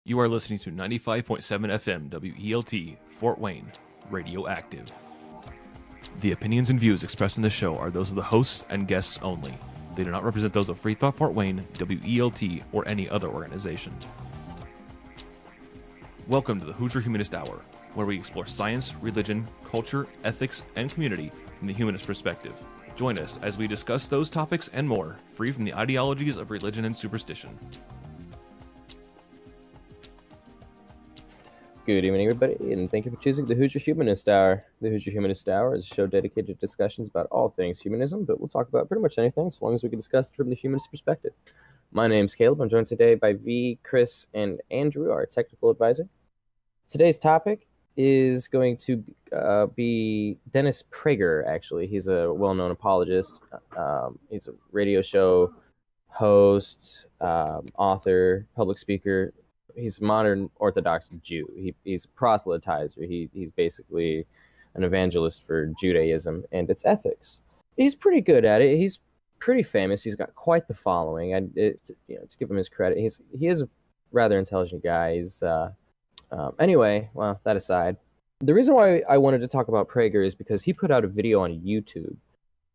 You are listening to 95.7 FM WELT, Fort Wayne, radioactive. The opinions and views expressed in the show are those of the hosts and guests only. They do not represent those of FreeThought Fort Wayne, WELT, or any other organization. Welcome to the Hoosier Humanist Hour, where we explore science, religion, culture, ethics, and community from the humanist perspective. Join us as we discuss those topics and more, free from the ideologies of religion and superstition. Good evening, everybody, and thank you for choosing the Hoosier Humanist Hour. The Hoosier Humanist Hour is a show dedicated to discussions about all things humanism, but we'll talk about pretty much anything, so long as we can discuss it from the humanist perspective. My name's Caleb. I'm joined today by V, Chris, and Andrew, our technical advisor. Today's topic is going to be Dennis Prager, actually. He's a well-known apologist. He's a radio show host, author, public speaker. He's a modern Orthodox Jew. He's a proselytizer. He's basically an evangelist for Judaism and its ethics. He's pretty good at it. He's pretty famous. He's got quite the following. To give him his credit, he is a rather intelligent guy. Anyway, well, that aside, the reason why I wanted to talk about Prager is because he put out a video on YouTube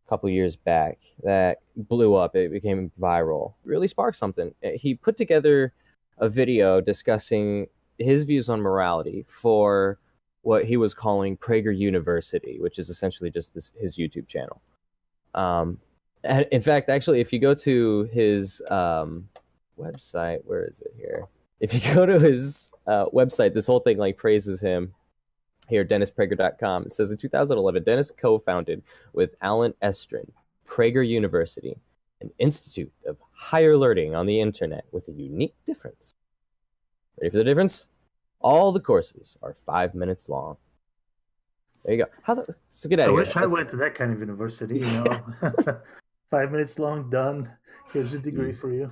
a couple years back that blew up. It became viral. It really sparked something. He put together a video discussing his views on morality for what he was calling Prager University, which is essentially just his YouTube channel. And in fact, actually, if you go to his website, where is it here? If you go to his website, this whole thing praises him. Here, DennisPrager.com. It says in 2011, Dennis co-founded with Alan Estrin Prager University, an institute of higher learning on the internet with a unique difference. Ready for the difference? All the courses are 5 minutes long. There you go. So get out of here. I wish I went to that kind of university, 5 minutes long, done. Here's a degree for you.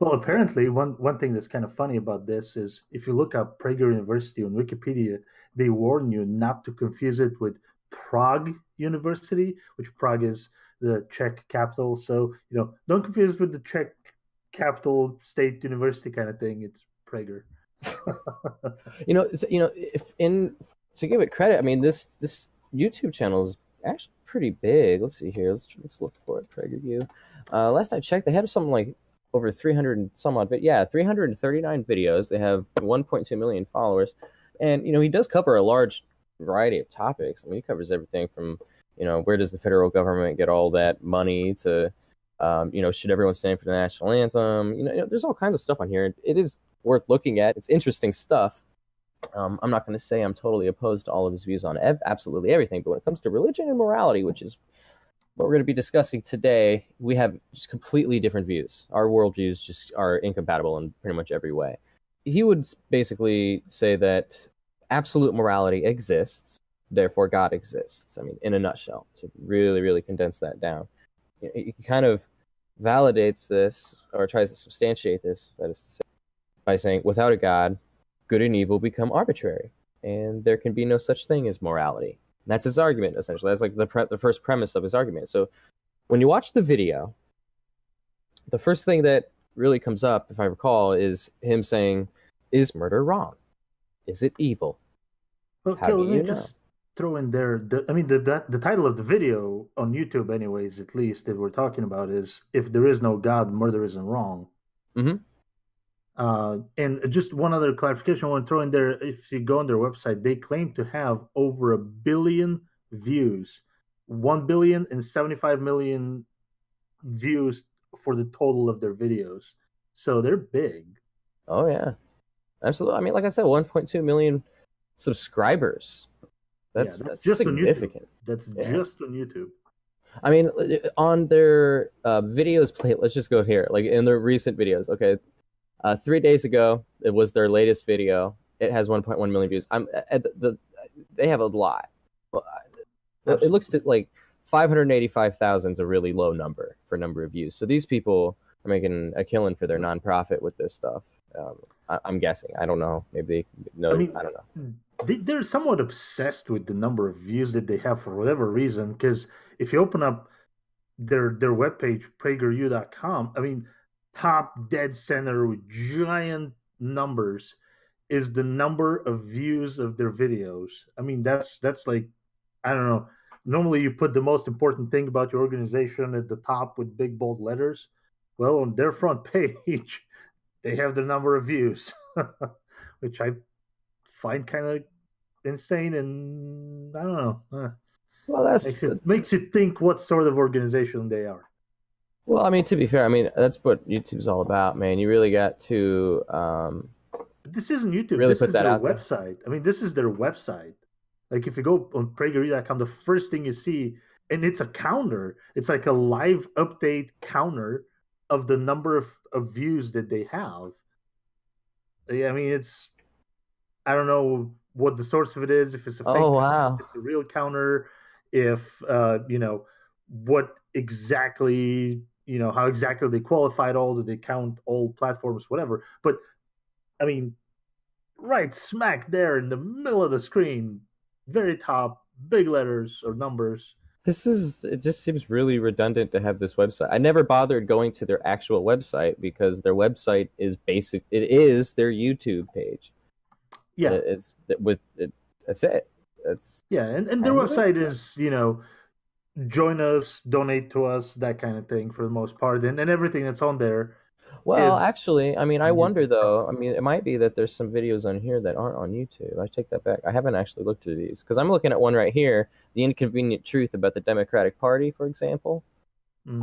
Well, apparently, one thing that's kind of funny about this is if you look up Prager University on Wikipedia, they warn you not to confuse it with Prague University, which Prague is the Czech capital. So, don't confuse it with the Czech capital state university kind of thing. It's Prager. To give it credit, I mean, this YouTube channel is actually pretty big. Let's see here. Let's look for it. PragerU. Last I checked, they had something like over 300 and some odd. 339 videos. They have 1.2 million followers, and he does cover a large variety of topics. I mean, he covers everything from where does the federal government get all that money to, should everyone stand for the national anthem? There's all kinds of stuff on here. It is worth looking at. It's interesting stuff. I'm not going to say I'm totally opposed to all of his views on absolutely everything, but when it comes to religion and morality, which is what we're going to be discussing today, we have just completely different views. Our worldviews just are incompatible in pretty much every way. He would basically say that absolute morality exists, therefore God exists. I mean, in a nutshell, to really, really condense that down. He kind of validates this, or tries to substantiate this, that is to say, by saying, without a God, good and evil become arbitrary, and there can be no such thing as morality. And that's his argument, essentially. That's the first premise of his argument. So when you watch the video, the first thing that really comes up, if I recall, is him saying, is murder wrong? Is it evil? Well, How do you know? Just throw in there, the title of the video on YouTube, anyways, at least, that we're talking about is, if there is no God, murder isn't wrong. Mm-hmm. And just one other clarification I want to throw in there. If you go on their website, they claim to have over 1 billion views, 1,075 million views for the total of their videos. So they're big. Oh, yeah. Absolutely. I mean, like I said, 1.2 million subscribers. That's just significant. That's just on YouTube. I mean, on their videos plate, let's just go here. Like in their recent videos, okay. 3 days ago, it was their latest video. It has 1.1 million views. They have a lot. It looks like 585,000 is a really low number for number of views. So these people are making a killing for their nonprofit with this stuff. I'm guessing. I don't know. Maybe no. I don't know. They're somewhat obsessed with the number of views that they have for whatever reason. Because if you open up their webpage, PragerU.com, I mean, top dead center with giant numbers is the number of views of their videos. I mean, that's like, I don't know. Normally, you put the most important thing about your organization at the top with big bold letters. Well, on their front page, they have the number of views, which I find kind of insane, and I don't know. Well, that's Makes you think what sort of organization they are. well. I mean, to be fair, I mean that's what YouTube's all about, man. You really got to But this isn't YouTube. really This put is that their out there. website. I mean, this is their website. Like if you go on PragerU.com, the first thing you see, and it's a counter. It's like a live update counter of the number of views that they have. I mean, I don't know what the source of it is, if it's a fake Oh counter, wow. if it's a real counter, if what exactly, how exactly they qualified all, did they count all platforms, whatever. But I mean, right smack there in the middle of the screen, very top, big letters or numbers. It just seems really redundant to have this website. I never bothered going to their actual website because their website is basic. It is their YouTube page. Yeah. That's it. That's Yeah. And their website is, join us, donate to us, that kind of thing for the most part. And everything that's on there. Well, is actually, I mean, I on wonder YouTube. though. I mean, it might be that there's some videos on here that aren't on YouTube. I take that back. I haven't actually looked at these because I'm looking at one right here, The Inconvenient Truth About the Democratic Party, for example.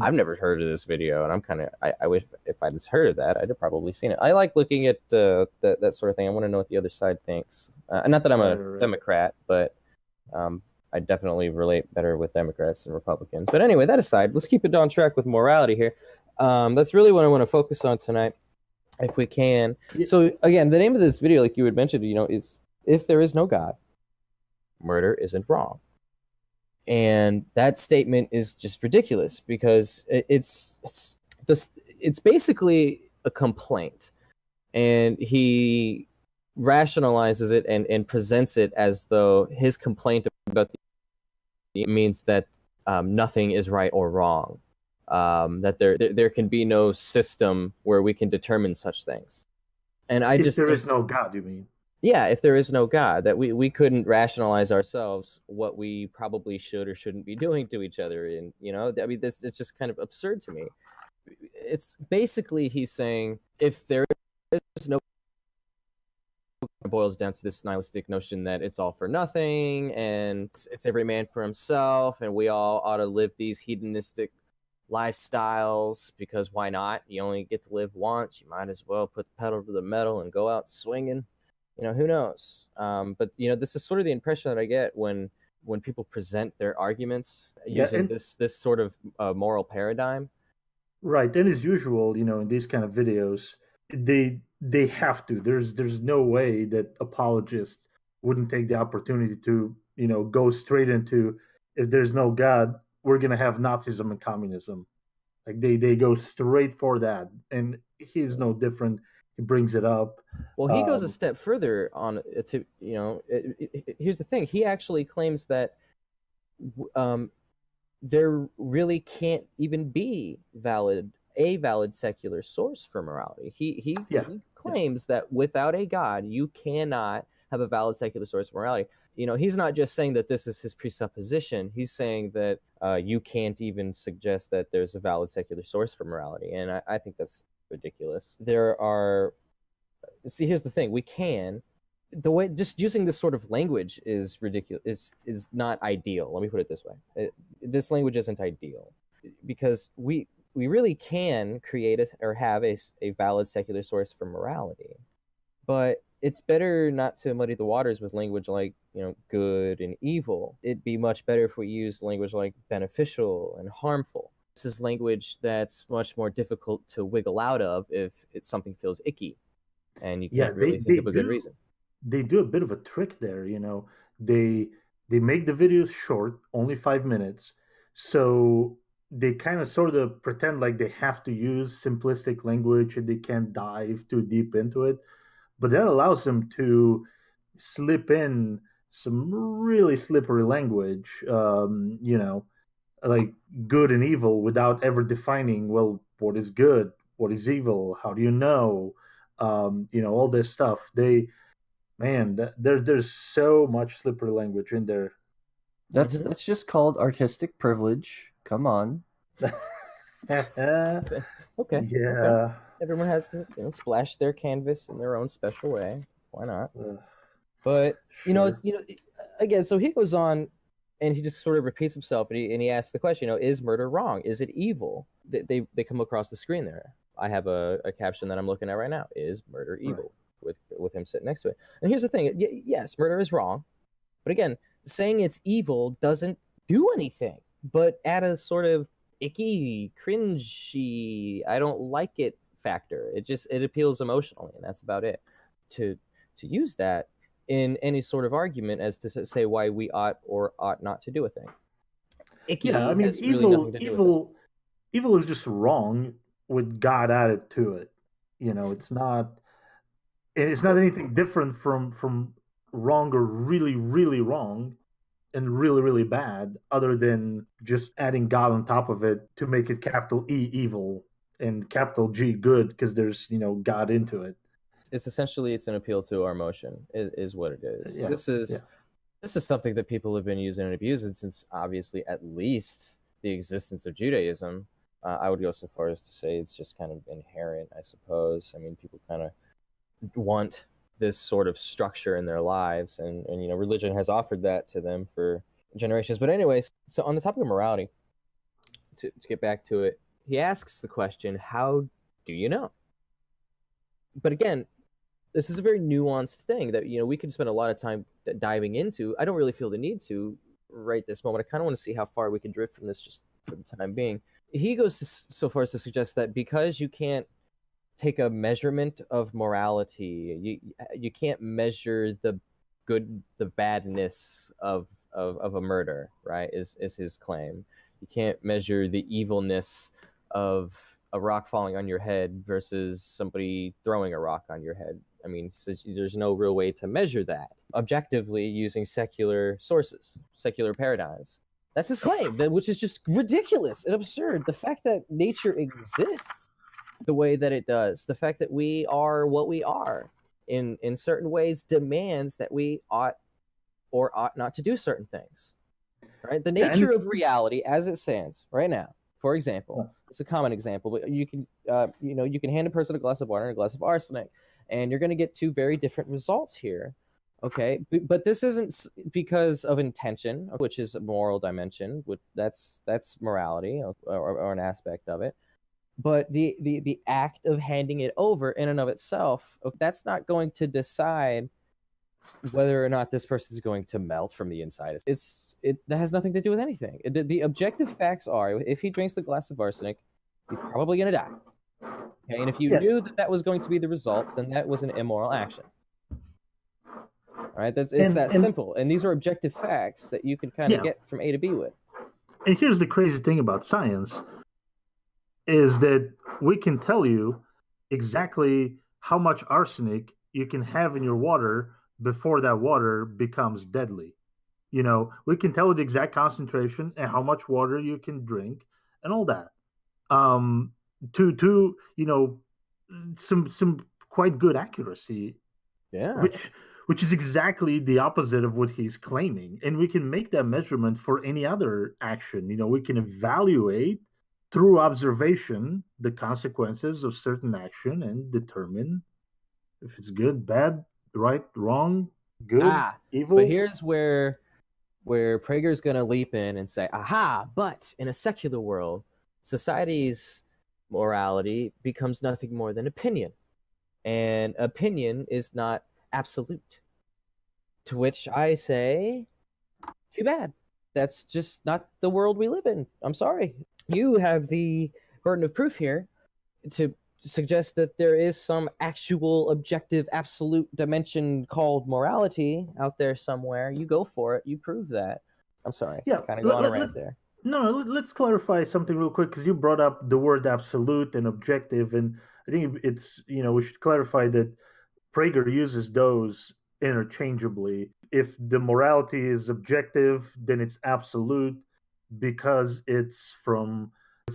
I've never heard of this video, and I'm kind of I wish if I'd heard of that, I'd have probably seen it. I like looking at that sort of thing. I want to know what the other side thinks. Not that I'm a Democrat, but I definitely relate better with Democrats than Republicans. But anyway, that aside, let's keep it on track with morality here. That's really what I want to focus on tonight, if we can. Yeah. So again, the name of this video, like you had mentioned, is If There Is No God, Murder Isn't Wrong. And that statement is just ridiculous because it's basically a complaint, and he rationalizes it and presents it as though his complaint about means that nothing is right or wrong, that there can be no system where we can determine such things. And if there is no God, you mean? Yeah, if there is no God, that we couldn't rationalize ourselves what we probably should or shouldn't be doing to each other. And, I mean, it's just kind of absurd to me. It's basically he's saying if there is no, it boils down to this nihilistic notion that it's all for nothing and it's every man for himself and we all ought to live these hedonistic lifestyles because why not? You only get to live once. You might as well put the pedal to the metal and go out swinging. Who knows? But this is sort of the impression that I get when people present their arguments using this sort of moral paradigm. Right, and as usual, in these kind of videos, they have to. There's no way that apologists wouldn't take the opportunity to go straight into, if there's no God, we're gonna have Nazism and communism. Like they go straight for that, and he's no different. He brings it up. Well, he goes a step further on to here's the thing. He actually claims that there really can't even be a valid secular source for morality. He claims that without a God, you cannot have a valid secular source of morality. He's not just saying that this is his presupposition. He's saying that you can't even suggest that there's a valid secular source for morality, and I think that's ridiculous. Here's the thing. We can. The way just using this sort of language is ridiculous. Is not ideal. Let me put it this way. This language isn't ideal because we really can create or have a valid secular source for morality, but it's better not to muddy the waters with language like good and evil. It'd be much better if we used language like beneficial and harmful. This is language that's much more difficult to wiggle out of if something feels icky, and you can't really think of a good reason. They do a bit of a trick there, They make the videos short, only 5 minutes, so they kind of sort of pretend like they have to use simplistic language and they can't dive too deep into it. But that allows them to slip in some really slippery language, like good and evil, without ever defining, well, what is good, what is evil, how do you know, all this stuff. There's so much slippery language in there. That's just called artistic privilege. Come on. Okay. Yeah. Everyone has to splash their canvas in their own special way. Why not? Ugh. But Sure. again, so he goes on, and he just sort of repeats himself, and he asks the question, is murder wrong? Is it evil? They come across the screen there. I have a caption that I'm looking at right now. Is murder evil? Right. With him sitting next to it. And here's the thing: yes, murder is wrong, but again, saying it's evil doesn't do anything but add a sort of icky, cringy, I don't like it factor. It appeals emotionally, and that's about it. To use that in any sort of argument as to say why we ought or ought not to do a thing. Icky Yeah, I mean, has really nothing to do with it. Evil is just wrong with God added to it. It's not anything different from wrong or really, really wrong and really, really bad, other than just adding God on top of it to make it capital E evil and capital G good, because there's God into it. It's an appeal to our emotion, is what it is. Yeah. This is something that people have been using and abusing since obviously at least the existence of Judaism. I would go so far as to say it's just kind of inherent, I suppose. I mean, people kind of want this sort of structure in their lives, and religion has offered that to them for generations. But anyways, so on the topic of morality, to get back to it, he asks the question, how do you know? But again, this is a very nuanced thing that we could spend a lot of time diving into. I don't really feel the need to right this moment. I kind of want to see how far we can drift from this just for the time being. He goes so far as to suggest that because you can't take a measurement of morality, you can't measure the badness of a murder, right? Is his claim. You can't measure the evilness of a rock falling on your head versus somebody throwing a rock on your head. I mean, there's no real way to measure that objectively using secular sources, secular paradigms. That's his claim, which is just ridiculous and absurd. The fact that nature exists the way that it does, the fact that we are what we are in certain ways demands that we ought or ought not to do certain things. Right? The nature of reality as it stands right now, for example, it's a common example, but you can hand a person a glass of water and a glass of arsenic, and you're going to get two very different results here. Okay, but this isn't because of intention, which is a moral dimension. That's morality or an aspect of it. But the act of handing it over in and of itself, that's not going to decide whether or not this person is going to melt from the inside. That has nothing to do with anything. The objective facts are, if he drinks the glass of arsenic, he's probably going to die. Okay, and if you knew that was going to be the result, then that was an immoral action. All right, it's that simple. And these are objective facts that you can kind of get from A to B with. And here's the crazy thing about science, is that we can tell you exactly how much arsenic you can have in your water before that water becomes deadly. We can tell you the exact concentration and how much water you can drink and all that. To some quite good accuracy. Yeah. Which is exactly the opposite of what he's claiming. And we can make that measurement for any other action. We can evaluate through observation the consequences of certain action and determine if it's good, bad, right, wrong, good, evil. But here's where Prager's going to leap in and say, aha, but in a secular world, society's morality becomes nothing more than opinion. And opinion is not absolute. To which I say, too bad. That's just not the world we live in. I'm sorry. You have the burden of proof here to suggest that there is some actual objective absolute dimension called morality out there somewhere. You go for it. You prove that. I'm sorry. Yeah, kind of go on a rant there. No, let's clarify something real quick, because you brought up the word absolute and objective, and I think it's we should clarify that Prager uses those interchangeably. If the morality is objective, then it's absolute because it's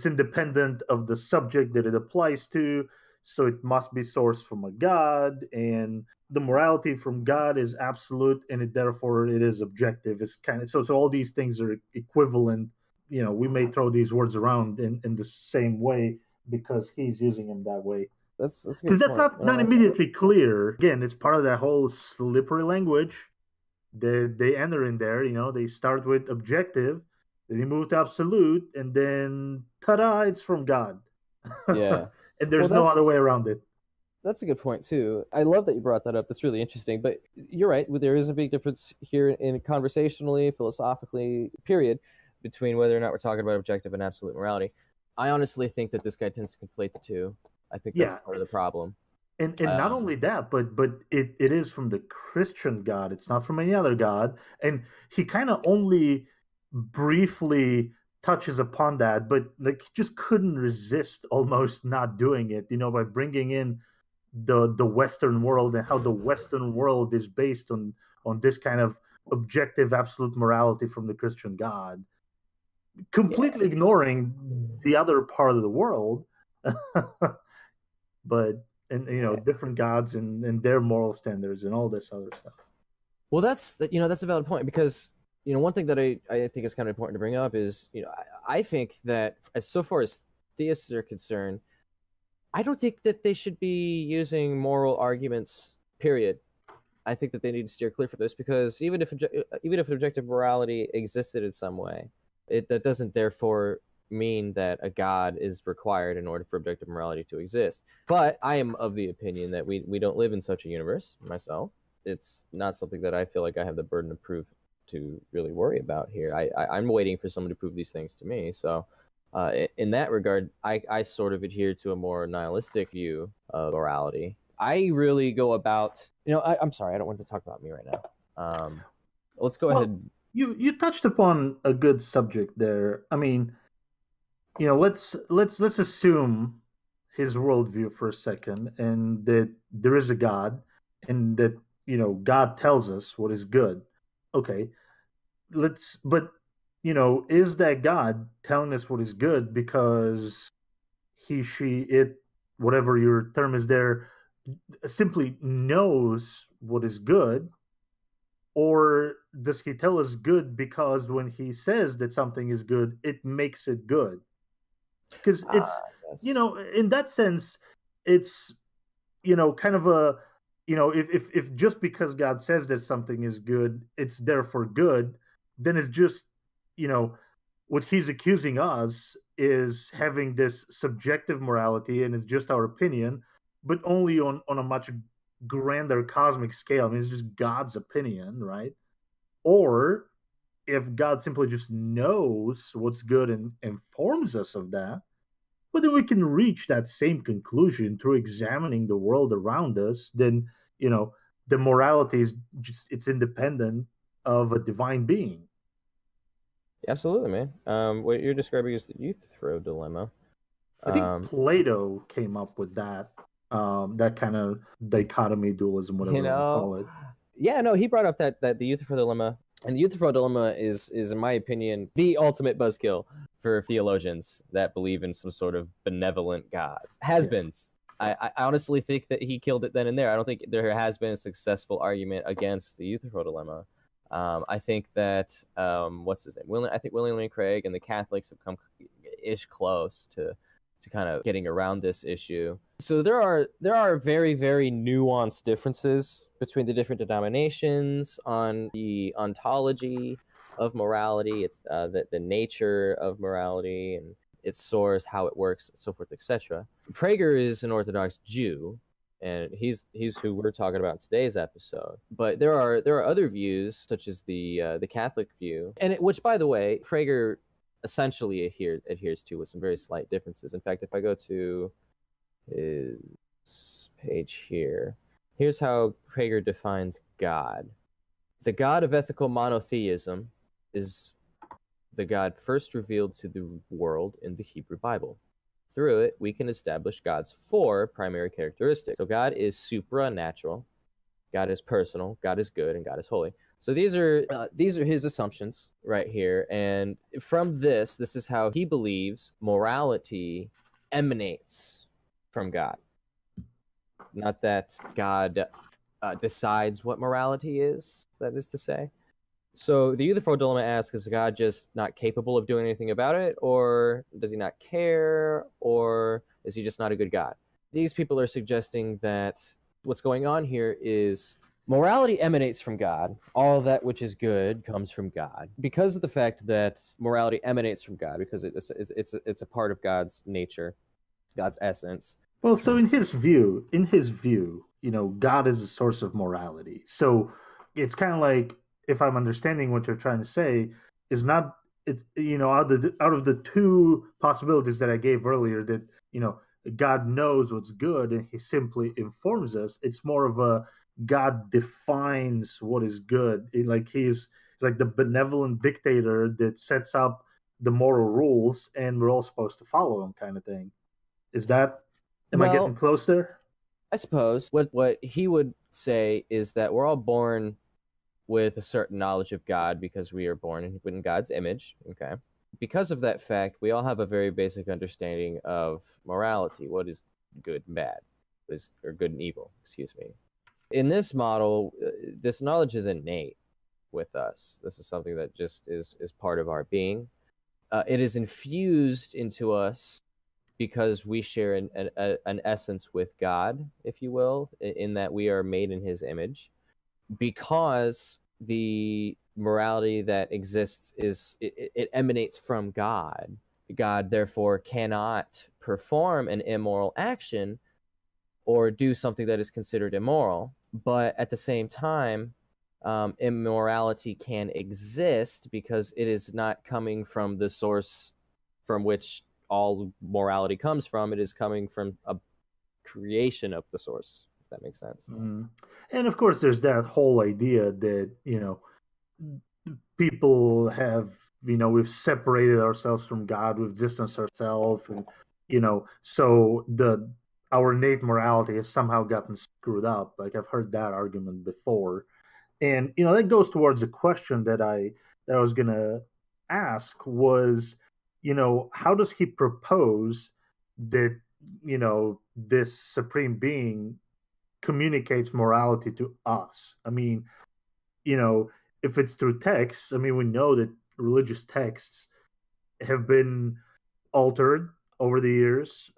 independent of the subject that it applies to. so it must be sourced from a god, and the morality from God is absolute, and therefore it is objective. It's kind of so all these things are equivalent. We may throw these words around in the same way because he's using them that way. That's a good Because that's point. not immediately clear. Again, it's part of that whole slippery language. They enter in there. They start with objective, then they move to absolute, and then ta-da, it's from God. Yeah. And there's no other way around it. That's a good point too. I love that you brought that up. That's really interesting. But you're right. There is a big difference here in conversationally, philosophically, period, between whether or not we're talking about objective and absolute morality. I honestly think that this guy tends to conflate the two. I think that's part of the problem. And not only that, but it is from the Christian God. It's not from any other God. And he kind of only briefly touches upon that, but like he just couldn't resist almost not doing it, by bringing in the Western world and how the Western world is based on this kind of objective absolute morality from the Christian God, completely ignoring the other part of the world. But different gods and their moral standards and all this other stuff. Well, that's a valid point, because one thing that I think is kind of important to bring up is I think that so far as theists are concerned, I don't think that they should be using moral arguments, period. I think that they need to steer clear from this, because even if objective morality existed in some way, that doesn't therefore mean that a god is required in order for objective morality to exist. But I am of the opinion that we don't live in such a universe myself. It's not something that I feel like I have the burden of proof to really worry about here. I'm waiting for someone to prove these things to me. So in that regard, I sort of adhere to a more nihilistic view of morality. I really go about, I'm sorry, I don't want to talk about me right now. Let's go ahead. You touched upon a good subject there. I mean, let's assume his worldview for a second, and that there is a God, and that God tells us what is good. Okay, but is that God telling us what is good because he, she, it, whatever your term is there, simply knows what is good? Or does he tell us good because when he says that something is good, it makes it good? Because it's, in that sense, it's, kind of a, if just because God says that something is good, it's therefore good, then it's just, what he's accusing us is having this subjective morality, and it's just our opinion, but only on a much grander cosmic scale. I mean, it's just God's opinion, right? Or if God simply just knows what's good and informs us of that, but then we can reach that same conclusion through examining the world around us, then the morality is just, it's independent of a divine being. Absolutely, man. What you're describing is the Euthyphro dilemma. I think Plato came up with that kind of dichotomy, dualism, whatever you want to call it. Yeah, no, he brought up that the Euthyphro dilemma. And the Euthyphro dilemma is, in my opinion, the ultimate buzzkill for theologians that believe in some sort of benevolent God. Has-beens. I honestly think that he killed it then and there. I don't think there has been a successful argument against the Euthyphro dilemma. I think that, what's his name? I think William Lane Craig and the Catholics have come ish close to kind of getting around this issue. So there are very, very nuanced differences between the different denominations on the ontology of morality. It's the nature of morality and its source, how it works, and so forth, etc. Prager is an Orthodox Jew, and he's who we're talking about in today's episode. But there are other views, such as the Catholic view, and which, by the way, Prager essentially adheres to, with some very slight differences. In fact, if I go to his page here, here's how Prager defines God. The God of ethical monotheism is the God first revealed to the world in the Hebrew Bible. Through it, we can establish God's 4 primary characteristics. So God is supranatural, God is personal, God is good, and God is holy. So these are his assumptions right here, and from this is how he believes morality emanates from God. not that God decides what morality is, that is to say. So the Euthyphro dilemma asks, is God just not capable of doing anything about it, or does he not care, or is he just not a good God? These people are suggesting that what's going on here is morality emanates from God. All that which is good comes from God. Because of the fact that morality emanates from God, because it's a part of God's nature, God's essence. Well, so in his view, God is a source of morality. So it's kind of like, if I'm understanding what you're trying to say, is not it's out of the two possibilities that I gave earlier, that God knows what's good and he simply informs us. It's more of a God defines what is good. He's like the benevolent dictator that sets up the moral rules and we're all supposed to follow him, kind of thing. Is that Am I getting close there? I suppose what he would say is that we're all born with a certain knowledge of God because we are born in God's image. Okay. Because of that fact, we all have a very basic understanding of morality, what is good and bad, or good and evil, excuse me. In this model, this knowledge is innate with us. This is something that just is part of our being. It is infused into us because we share an essence with God, if you will, in that we are made in his image. Because the morality that exists it emanates from God. God, therefore, cannot perform an immoral action or do something that is considered immoral. But at the same time, immorality can exist because it is not coming from the source from which all morality comes from. It is coming from a creation of the source, if that makes sense. Mm-hmm. And of course, there's that whole idea that, people have, we've separated ourselves from God, we've distanced ourselves, and, so our innate morality has somehow gotten screwed up. Like, I've heard that argument before. And, that goes towards a question that I was going to ask was, how does he propose that, this supreme being communicates morality to us? I mean, if it's through texts, I mean, we know that religious texts have been altered over the years.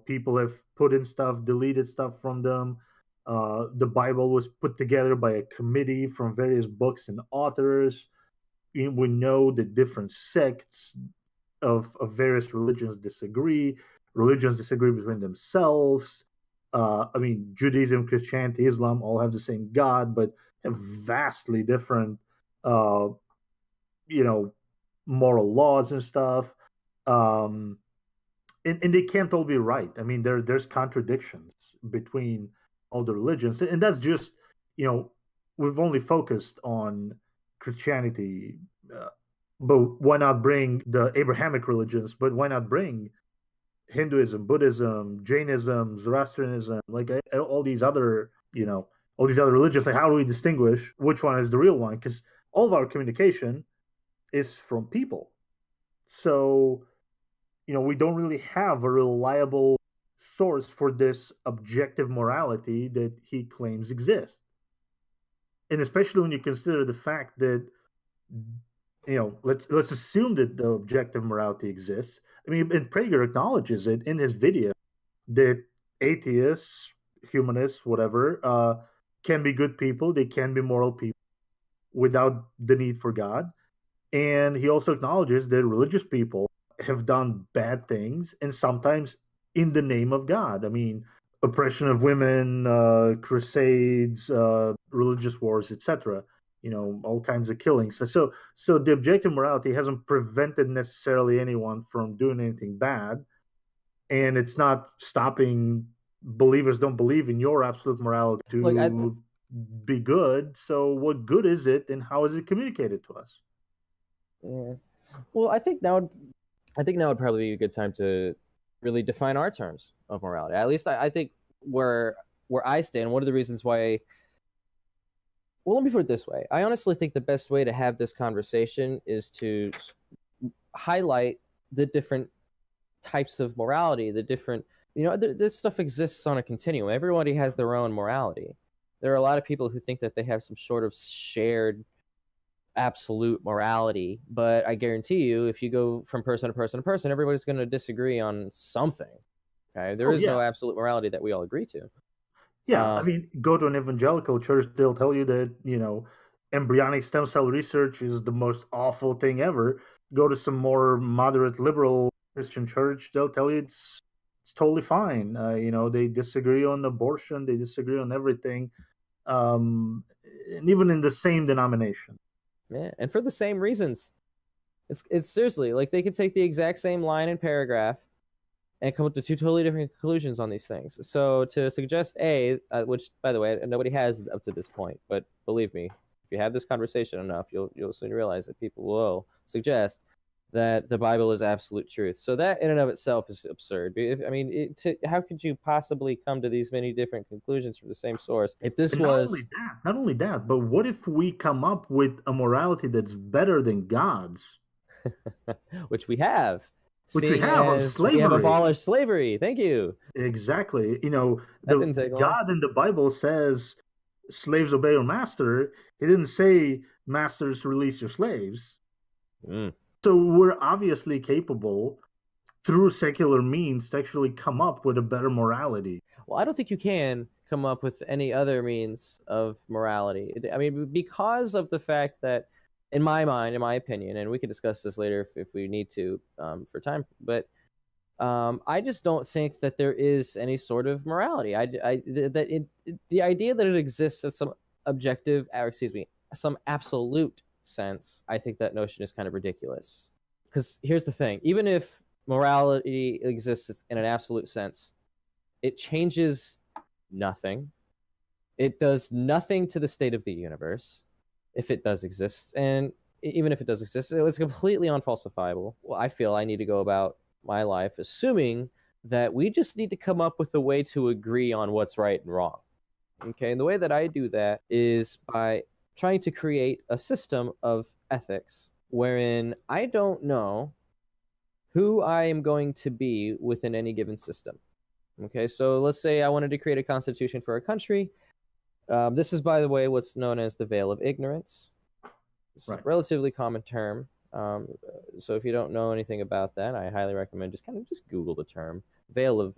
People have put in stuff, deleted stuff from them. The Bible was put together by a committee from various books and authors. We know that different sects of various religions disagree. Religions disagree between themselves. I mean, Judaism, Christianity, Islam all have the same God, but have vastly different, moral laws and stuff. And they can't all be right. I mean, there's contradictions between all the religions, and that's just, we've only focused on Christianity, but why not bring the Abrahamic religions? But why not bring Hinduism, Buddhism, Jainism, Zoroastrianism, like all these other, all these other religions? Like, how do we distinguish which one is the real one? Because all of our communication is from people. So, we don't really have a reliable source for this objective morality that he claims exists. And especially when you consider the fact that, let's assume that the objective morality exists. I mean, and Prager acknowledges it in his video that atheists, humanists, whatever, can be good people. They can be moral people without the need for God. And he also acknowledges that religious people have done bad things, and sometimes in the name of God. I mean, oppression of women, crusades, religious wars, etc. All kinds of killings. So the objective morality hasn't prevented necessarily anyone from doing anything bad, and it's not stopping believers don't believe in your absolute morality to be good. So what good is it, and how is it communicated to us? Yeah. Well, I think now would probably be a good time to really define our terms of morality. At least I think where I stand, one of the reasons why. Well, let me put it this way. I honestly think the best way to have this conversation is to highlight the different types of morality, the different This stuff exists on a continuum. Everybody has their own morality. There are a lot of people who think that they have some sort of shared absolute morality, but I guarantee you, if you go from person to person to person, everybody's going to disagree on something. Okay, there is no absolute morality that we all agree to. Yeah, I mean, go to an evangelical church, they'll tell you that, embryonic stem cell research is the most awful thing ever. Go to some more moderate liberal Christian church, they'll tell you it's totally fine. They disagree on abortion, they disagree on everything, and even in the same denomination. Yeah, and for the same reasons. It's seriously, like, they could take the exact same line and paragraph and come up to two totally different conclusions on these things. So to suggest which, by the way, nobody has up to this point, but believe me, if you have this conversation enough, you'll soon realize that people will suggest that the Bible is absolute truth. So that in and of itself is absurd. How could you possibly come to these many different conclusions from the same source if this was... Not only that, but what if we come up with a morality that's better than God's? Which we have. Which we have on slavery. We have abolished slavery. Thank you. Exactly. That didn't take long. God in the Bible says, slaves obey your master. He didn't say, masters release your slaves. So we're obviously capable, through secular means, to actually come up with a better morality. Well, I don't think you can come up with any other means of morality. I mean, because of the fact that, in my mind, in my opinion, and we can discuss this later if we need to for time, but I just don't think that there is any sort of morality. The idea that it exists as some some absolute sense, I think that notion is kind of ridiculous. Because here's the thing: even if morality exists in an absolute sense, it changes nothing. It does nothing to the state of the universe, if it does exist. And even if it does exist, it's completely unfalsifiable. Well, I feel I need to go about my life assuming that we just need to come up with a way to agree on what's right and wrong. Okay, and the way that I do that is by trying to create a system of ethics wherein I don't know who I am going to be within any given system. Okay, so let's say I wanted to create a constitution for a country. This is, by the way, what's known as the veil of ignorance. It's a relatively common term. So if you don't know anything about that, I highly recommend just Google the term veil of.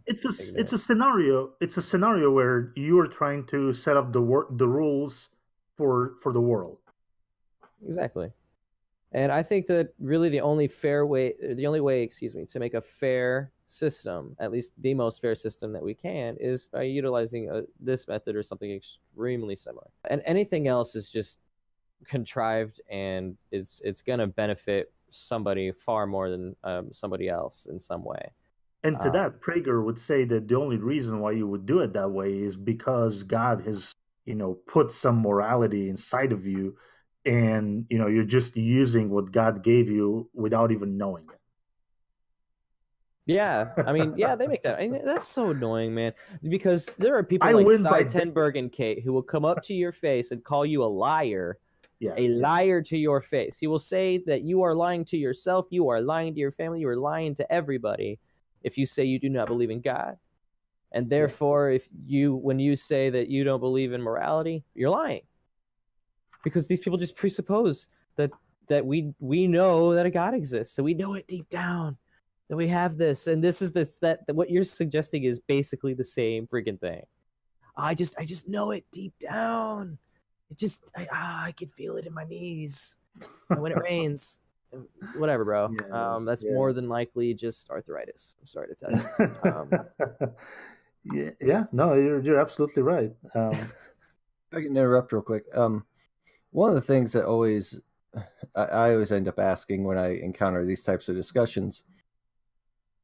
It's a scenario. It's a scenario where you are trying to set up the rules for the world. Exactly, and I think that really the only way, to make a fair system, at least the most fair system that we can, is by utilizing this method or something extremely similar. And anything else is just contrived, and it's going to benefit somebody far more than somebody else in some way. And to that, Prager would say that the only reason why you would do it that way is because God has, put some morality inside of you, and you're just using what God gave you without even knowing it. Yeah, I mean, yeah, they make that. I mean, that's so annoying, man. Because there are people like Cy Tenberg Kate who will come up to your face and call you a liar. Yeah, liar to your face. He will say that you are lying to yourself, you are lying to your family, you are lying to everybody if you say you do not believe in God. And therefore, when you say that you don't believe in morality, you're lying. Because these people just presuppose that we know that a God exists, that we know it deep down, that we have this, and that what you're suggesting is basically the same freaking thing. I just know it deep down. I can feel it in my knees. And when it rains, whatever, bro. That's more than likely just arthritis. I'm sorry to tell you. No, you're absolutely right. If I can interrupt real quick. One of the things that I always end up asking when I encounter these types of discussions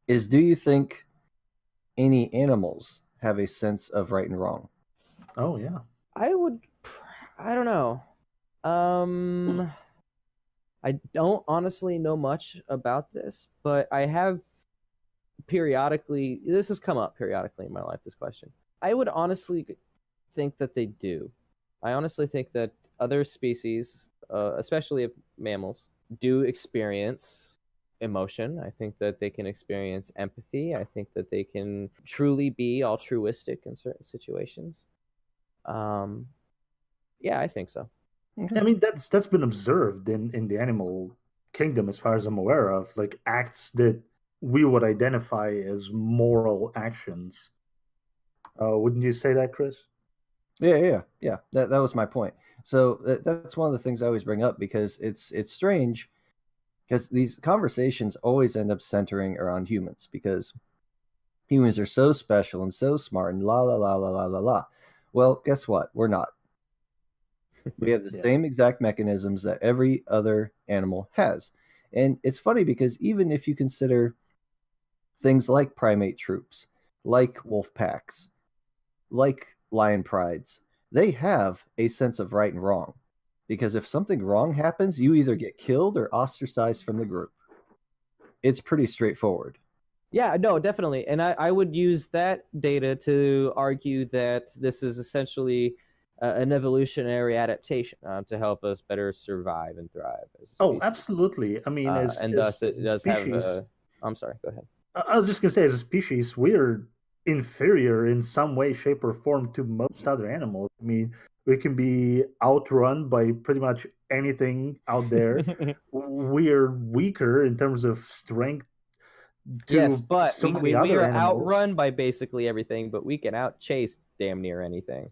is, do you think any animals have a sense of right and wrong? Oh, yeah. I don't know. I don't honestly know much about this, but I have this has come up periodically in my life, this question. I would honestly think that they do. I honestly think that other species, especially of mammals, do experience emotion. I think that they can experience empathy. I think that they can truly be altruistic in certain situations. Yeah, I think so. I mean, that's been observed in the animal kingdom, as far as I'm aware of, like acts that we would identify as moral actions. Wouldn't you say that, Chris? Yeah. That was my point. So that's one of the things I always bring up because it's strange because these conversations always end up centering around humans because humans are so special and so smart and la la la la la la la. Well, guess what? We're not. We have the Yeah. same exact mechanisms that every other animal has. And it's funny because even if you consider things like primate troops, like wolf packs, like lion prides, they have a sense of right and wrong. Because if something wrong happens, you either get killed or ostracized from the group. It's pretty straightforward. Yeah, no, definitely. And I would use that data to argue that this is essentially an evolutionary adaptation to help us better survive and thrive as a Oh, species. absolutely. I mean, And thus it as a does species, have. I'm sorry, go ahead. I was just gonna say, as a species, we're inferior in some way, shape, or form to most other animals. I mean, we can be outrun by pretty much anything out there. We're weaker in terms of strength Yes, to but so many we other are animals. outrun by basically everything, but we can outchase damn near anything.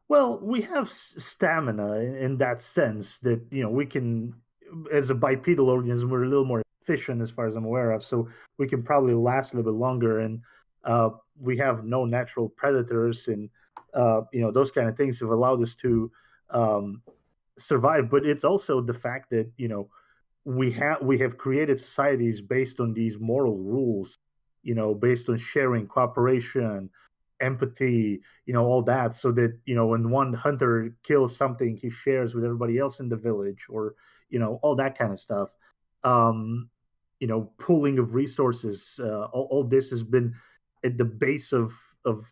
Well, we have stamina in that sense that, we can, as a bipedal organism, we're a little more efficient as far as I'm aware of. So we can probably last a little bit longer, and we have no natural predators, and those kind of things have allowed us to um, survive. But it's also the fact that we have created societies based on these moral rules, based on sharing, cooperation, empathy, all that, so that when one hunter kills something, he shares with everybody else in the village, or all that kind of stuff. um Pooling of resources, all this has been at the base of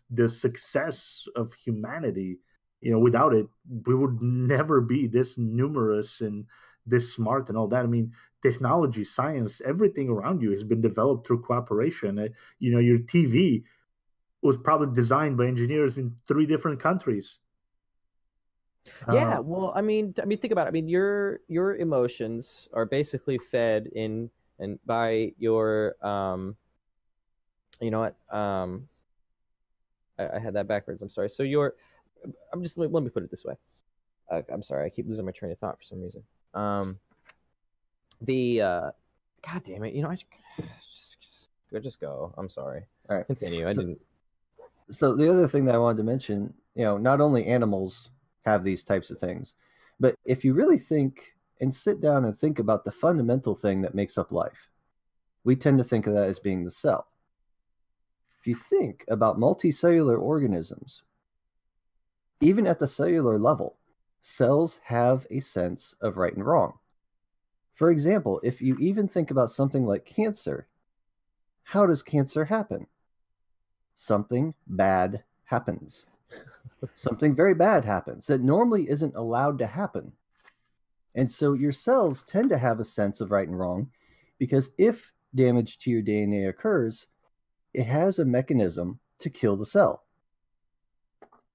the success of humanity. Without it, we would never be this numerous and this smart and all that. I mean, technology, science, everything around you has been developed through cooperation. Your TV was probably designed by engineers in 3 different countries. Yeah, Uh, well, think about it. I mean, your emotions are basically fed in and by your you know what? I had that backwards. I'm sorry. So I'm just let me put it this way. I'm sorry. I keep losing my train of thought for some reason. The God damn it. I just go. I'm sorry. All right. Continue. I didn't. So the other thing that I wanted to mention, not only animals have these types of things, but if you really think and sit down and think about the fundamental thing that makes up life, we tend to think of that as being the cell. If you think about multicellular organisms, even at the cellular level, cells have a sense of right and wrong. For example, if you even think about something like cancer, how does cancer happen? Something bad happens. Something very bad happens that normally isn't allowed to happen. And so your cells tend to have a sense of right and wrong because if damage to your DNA occurs, it has a mechanism to kill the cell.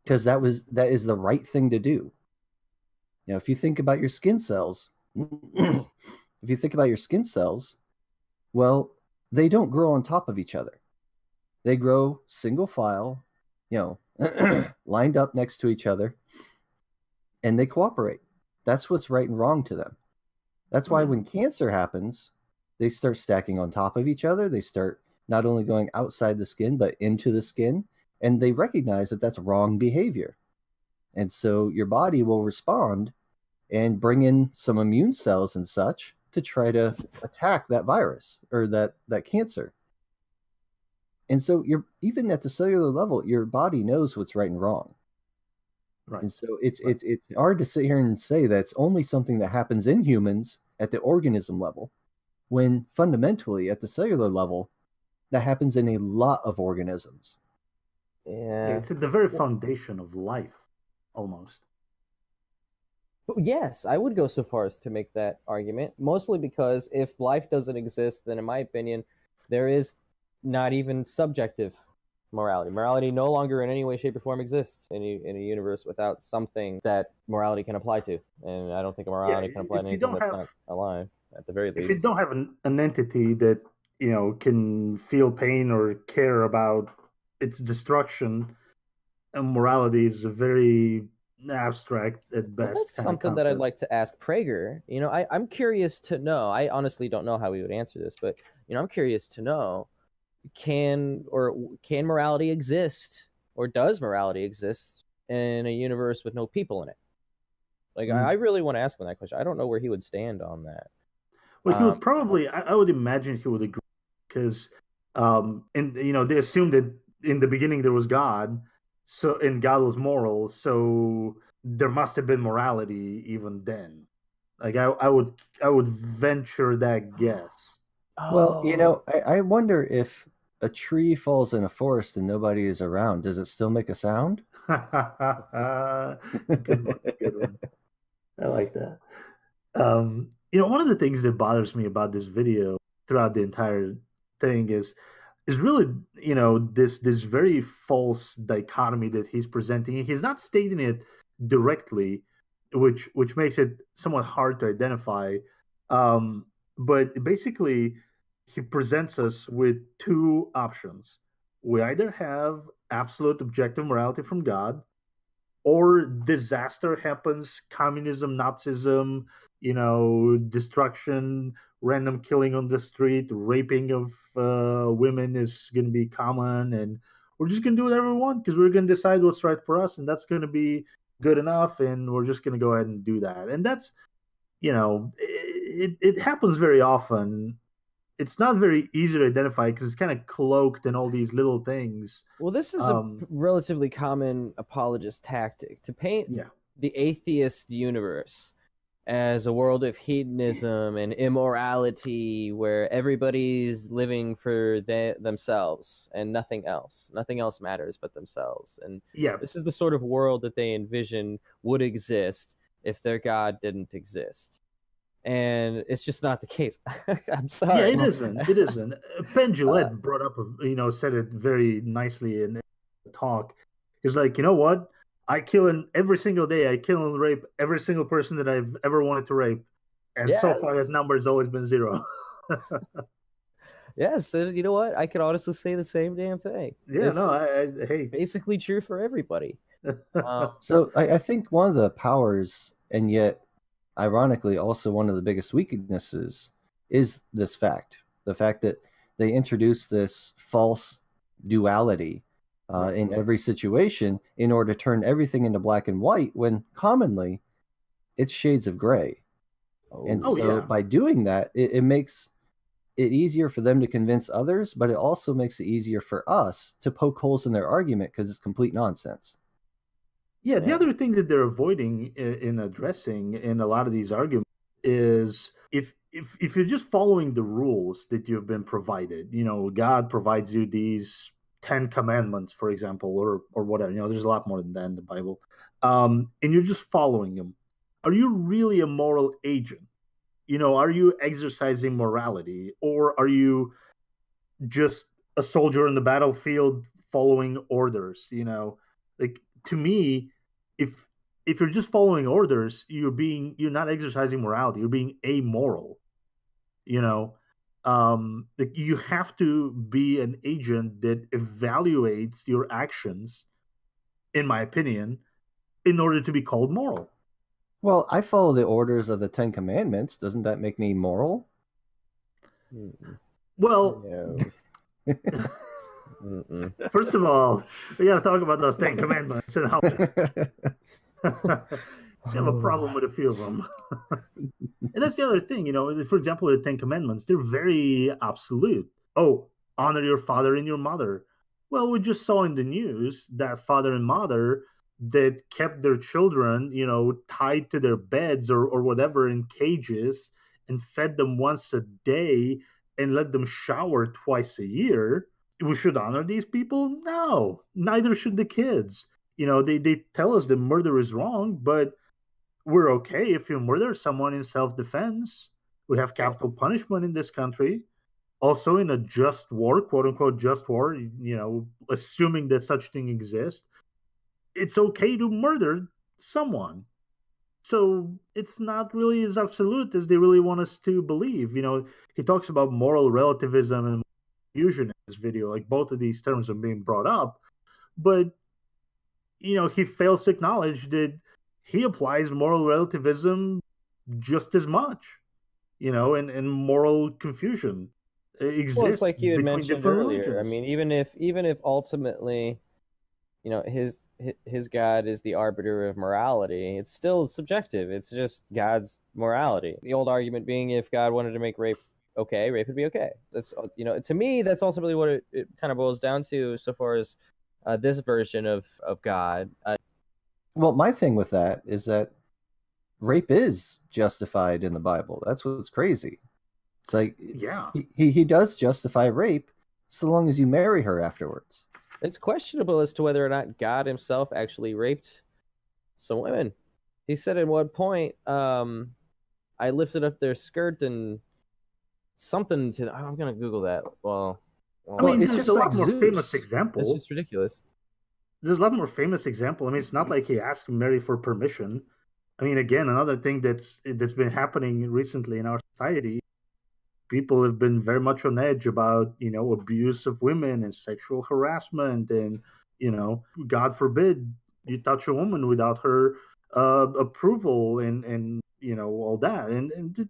Because that is the right thing to do. If you think about your skin cells, well, they don't grow on top of each other. They grow single file, lined up next to each other, and they cooperate. That's what's right and wrong to them. That's why when cancer happens, they start stacking on top of each other. They start not only going outside the skin, but into the skin, and they recognize that that's wrong behavior. And so your body will respond and bring in some immune cells and such to try to attack that virus or that cancer. And so even at the cellular level, your body knows what's right and wrong. right. And so it's hard to sit here and say that it's only something that happens in humans at the organism level, when fundamentally at the cellular level, that happens in a lot of organisms. Yeah, it's at the very foundation of life, almost. Yes, I would go so far as to make that argument, mostly because if life doesn't exist, then in my opinion, there is not even subjective morality. Morality no longer in any way, shape, or form exists in a universe without something that morality can apply to. And I don't think a morality can apply to If you anything don't that's have not alive, at the very if you least. don't have an entity that can feel pain or care about its destruction, and morality is a very abstract at Well, best that's kind of something that I'd concept. like to ask Prager. I'm curious to know. I honestly don't know how he would answer this, but I'm curious to know: can morality exist, or does morality exist in a universe with no people in it? Like, I really want to ask him that question. I don't know where he would stand on that. Well, he would probably, I would imagine he would agree because, and they assumed that in the beginning there was God, so and God was moral, so there must have been morality even then. Like I would venture that guess. Well, Oh, I wonder if a tree falls in a forest and nobody is around, does it still make a sound? Good one, good one. I like that. One of the things that bothers me about this video throughout the entire thing is really, this very false dichotomy that he's presenting. He's not stating it directly, which makes it somewhat hard to identify. Um, but basically, he presents us with two options. We either have absolute objective morality from God, or disaster happens, communism, Nazism, destruction, random killing on the street, raping of women is going to be common, and we're just going to do whatever we want because we're going to decide what's right for us, and that's going to be good enough, and we're just going to go ahead and do that. And that's, it happens very often. It's not very easy to identify because it's kind of cloaked in all these little things. well, this is a Um, relatively common apologist tactic to paint yeah. the atheist universe as a world of hedonism and immorality where everybody's living for themselves and nothing else. Nothing else matters but themselves. And Yeah, this is the sort of world that they envision would exist if their God didn't exist. And it's just not the case. I'm Yeah, sorry. it isn't. It isn't. Penn Uh, brought up, said it very nicely in the talk. He's like, you know what? Every single day. I kill and rape every single person that I've ever wanted to rape, and so far that yes. number has always been zero. Yes. And you know what? I can honestly say the same damn thing. Yeah, It's, no, it's hey, basically true for everybody. So I think one of the powers, and yet ironically also one of the biggest weaknesses, is this fact. The fact that they introduce this false duality right. in every situation in order to turn everything into black and white when commonly it's shades of gray. And Oh so yeah, by doing that, it makes it easier for them to convince others, but it also makes it easier for us to poke holes in their argument because it's complete nonsense. yeah. The Yeah. other thing that they're avoiding in addressing in a lot of these arguments is if you're just following the rules that you've been provided, God provides you these 10 commandments, for example, or whatever. There's a lot more than that in the Bible, and you're just following them. Are you really a moral agent? Are you exercising morality, or are you just a soldier in the battlefield following orders? Like, to me, if you're just following orders, you're not exercising morality. You're being amoral. You know, like, you have to be an agent that evaluates your actions, in my opinion, in order to be called moral. Well, I follow the orders of the Ten Commandments. Doesn't that make me moral? Mm-mm. Well, No. Mm-mm. first of all, we got to talk about those 10 Commandments and how you have a problem with a few of them. And that's the other thing, for example, the 10 Commandments, they're very absolute. Oh, honor your father and your mother. Well, we just saw in the news that father and mother that kept their children, tied to their beds or whatever in cages, and fed them once a day and let them shower twice a year. We should honor these people? No, neither should the kids. They tell us that murder is wrong, but we're okay if you murder someone in self-defense. We have capital punishment in this country. Also, in a just war, quote unquote, just war, assuming that such thing exists, it's okay to murder someone. So it's not really as absolute as they really want us to believe. He talks about moral relativism and fusion in this video. Like, both of these terms are being brought up, but he fails to acknowledge that he applies moral relativism just as much. And moral confusion exists Well, it's like you had between mentioned different earlier. I religions. mean, even if ultimately, his God is the arbiter of morality, it's still subjective. It's just God's morality. The old argument being, if God wanted to make rape okay, rape would be okay. That's to me, that's ultimately what it kind of boils down to, so far as this version of God. Well, my thing with that is that rape is justified in the Bible. That's what's crazy. It's like, Yeah. he does justify rape so long as you marry her afterwards. It's questionable as to whether or not God himself actually raped some women. He said at one point, I lifted up their skirt and something to... I'm going to Google that. Well, I mean, it's there's just a like lot more Zeus. famous it's example. just ridiculous. There's a lot more famous example. I mean, it's not like he asked Mary for permission. I mean, again, another thing that's been happening recently in our society, people have been very much on edge about, abuse of women and sexual harassment, and, God forbid you touch a woman without her approval, and all that. And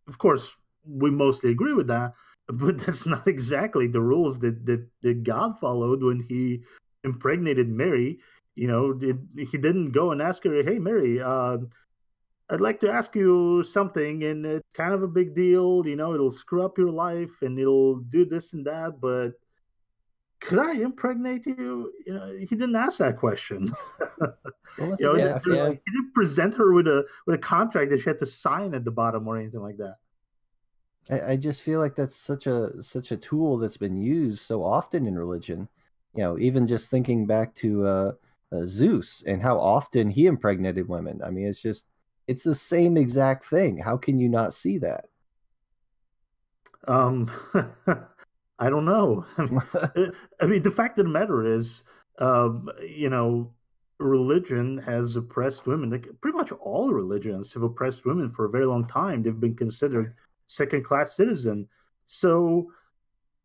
of course, we mostly agree with that, but that's not exactly the rules that God followed when he impregnated Mary. He didn't go and ask her, "Hey, Mary, I'd like to ask you something, and it's kind of a big deal. It'll screw up your life, and it'll do this and that, but could I impregnate you?" He didn't ask that question. Well, once again, I feel like He didn't present her with a contract that she had to sign at the bottom or anything like that. I just feel like that's such a tool that's been used so often in religion. Even just thinking back to Zeus and how often he impregnated women. I mean, it's the same exact thing. How can you not see that? I don't know. I mean, the fact of the matter is, religion has oppressed women. Like, pretty much all religions have oppressed women for a very long time. They've been considered second-class citizen. So